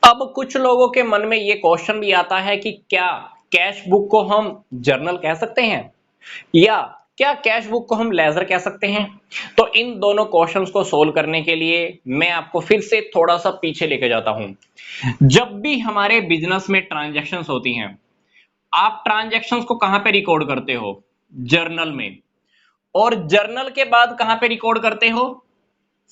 अब कुछ लोगों के मन में ये क्वेश्चन भी आता है कि क्या कैश बुक को हम जर्नल कह सकते हैं या क्या कैश बुक को हम लेजर कह सकते हैं। तो इन दोनों क्वेश्चंस को सोल्व करने के लिए मैं आपको फिर से थोड़ा सा पीछे लेके जाता हूं। जब भी हमारे बिजनेस में ट्रांजैक्शंस होती हैं, आप ट्रांजैक्शंस को कहां पे रिकॉर्ड करते हो? जर्नल में। और जर्नल के बाद कहां पे रिकॉर्ड करते हो?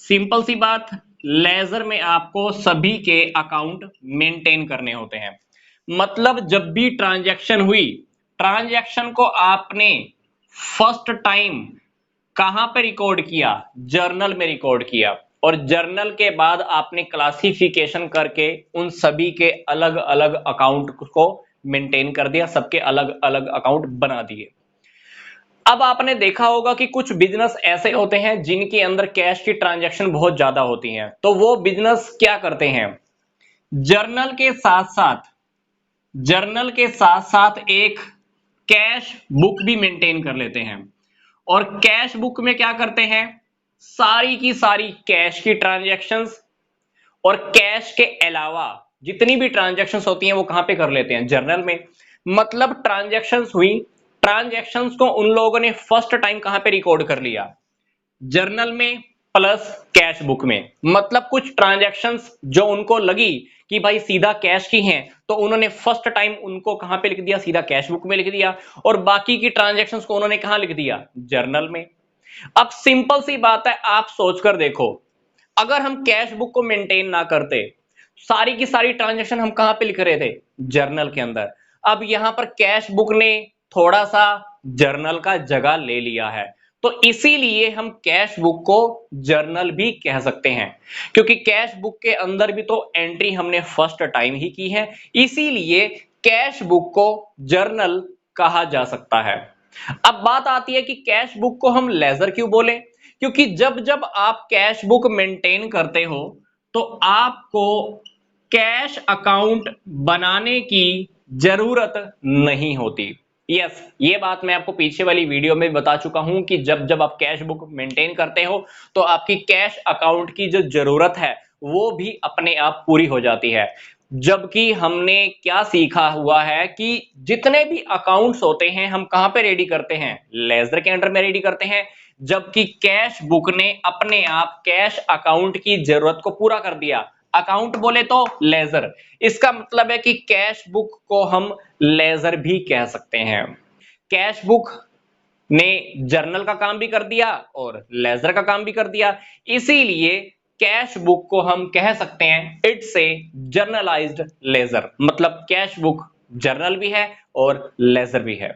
सिंपल सी बात, लेजर में आपको सभी के अकाउंट मेंटेन करने होते हैं। मतलब जब भी ट्रांजैक्शन हुई, ट्रांजैक्शन को आपने फर्स्ट टाइम कहां पे रिकॉर्ड किया? जर्नल में रिकॉर्ड किया। और जर्नल के बाद आपने क्लासिफिकेशन करके उन सभी के अलग अलग अकाउंट को मेंटेन कर दिया, सबके अलग अलग अकाउंट बना दिए। अब आपने देखा होगा कि कुछ बिजनेस ऐसे होते हैं जिनके अंदर कैश की ट्रांजैक्शन बहुत ज्यादा होती हैं, तो वो बिजनेस क्या करते हैं? जर्नल के साथ साथ एक कैश बुक भी मेंटेन कर लेते हैं। और कैश बुक में क्या करते हैं? सारी की सारी कैश की ट्रांजैक्शंस और कैश के अलावा जितनी भी ट्रांजैक्शंस होती हैं वो कहां पे कर लेते हैं? जर्नल में। मतलब ट्रांजैक्शंस हुई, ट्रांजैक्शंस को उन लोगों ने फर्स्ट टाइम कहां पे रिकॉर्ड कर लिया? जर्नल में प्लस कैश बुक में। मतलब कुछ ट्रांजैक्शंस जो उनको लगी कि भाई सीधा कैश की हैं, तो उन्होंने फर्स्ट टाइम उनको कहां पे लिख दिया? सीधा कैश बुक में लिख दिया। और बाकी की ट्रांजैक्शंस को उन्होंने कहां लिख दिया? जर्नल में। अब सिंपल सी बात है, आप सोचकर देखो, अगर हम कैश बुक को मेंटेन ना करते, सारी की सारी ट्रांजैक्शन हम कहां पे लिख रहे थे? जर्नल के अंदर। अब यहां पर कैश बुक ने थोड़ा सा जर्नल का जगह ले लिया है, तो इसीलिए हम कैश बुक को जर्नल भी कह सकते हैं, क्योंकि कैश बुक के अंदर भी तो एंट्री हमने फर्स्ट टाइम ही की है, इसीलिए कैश बुक को जर्नल कहा जा सकता है। अब बात आती है कि कैश बुक को हम लेजर क्यों बोले? क्योंकि जब जब आप कैश बुक मेंटेन करते हो तो आपको कैश अकाउंट बनाने की जरूरत नहीं होती। यस, ये बात मैं आपको पीछे वाली वीडियो में बता चुका हूं कि जब जब आप कैश बुक मेंटेन करते हो तो आपकी कैश अकाउंट की जो जरूरत है वो भी अपने आप पूरी हो जाती है। जबकि हमने क्या सीखा हुआ है कि जितने भी अकाउंट्स होते हैं हम कहां पे रेडी करते हैं? लेजर के अंडर में रेडी करते हैं। जबकि कैश बुक ने अपने आप कैश अकाउंट की जरूरत को पूरा कर दिया। अकाउंट बोले तो लेजर, इसका मतलब है कि कैश बुक को हम लेजर भी कह सकते हैं। कैश बुक ने जर्नल का काम भी कर दिया और लेजर का काम भी कर दिया, इसीलिए कैश बुक को हम कह सकते हैं इट्स ए जर्नलाइज्ड लेजर। मतलब कैश बुक जर्नल भी है और लेजर भी है।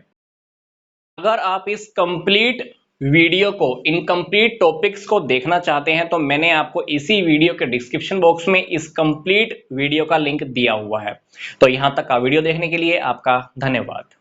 अगर आप इस कंप्लीट वीडियो को, इन कंप्लीट टॉपिक्स को देखना चाहते हैं तो मैंने आपको इसी वीडियो के डिस्क्रिप्शन बॉक्स में इस कंप्लीट वीडियो का लिंक दिया हुआ है। तो यहां तक का वीडियो देखने के लिए आपका धन्यवाद।